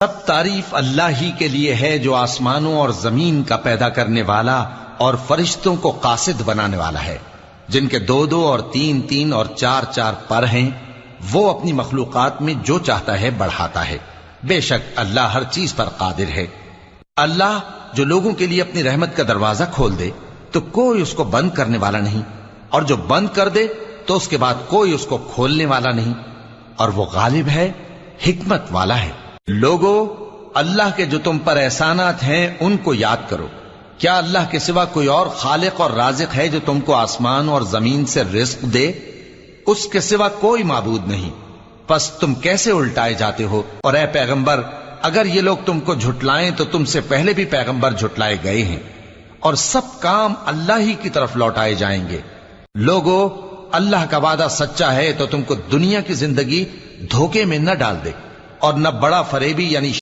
سب تعریف اللہ ہی کے لیے ہے جو آسمانوں اور زمین کا پیدا کرنے والا اور فرشتوں کو قاصد بنانے والا ہے، جن کے 2 اور 3 اور 4 پر ہیں۔ وہ اپنی مخلوقات میں جو چاہتا ہے بڑھاتا ہے، بے شک اللہ ہر چیز پر قادر ہے۔ اللہ جو لوگوں کے لیے اپنی رحمت کا دروازہ کھول دے تو کوئی اس کو بند کرنے والا نہیں، اور جو بند کر دے تو اس کے بعد کوئی اس کو کھولنے والا نہیں، اور وہ غالب ہے، حکمت والا ہے۔ لوگو، اللہ کے جو تم پر احسانات ہیں ان کو یاد کرو۔ کیا اللہ کے سوا کوئی اور خالق اور رازق ہے جو تم کو آسمان اور زمین سے رزق دے؟ اس کے سوا کوئی معبود نہیں، پس تم کیسے الٹائے جاتے ہو؟ اور اے پیغمبر، اگر یہ لوگ تم کو جھٹلائیں تو تم سے پہلے بھی پیغمبر جھٹلائے گئے ہیں، اور سب کام اللہ ہی کی طرف لوٹائے جائیں گے۔ لوگو، اللہ کا وعدہ سچا ہے تو تم کو دنیا کی زندگی دھوکے میں نہ ڈال دے، اور نہ بڑا فریبی یعنی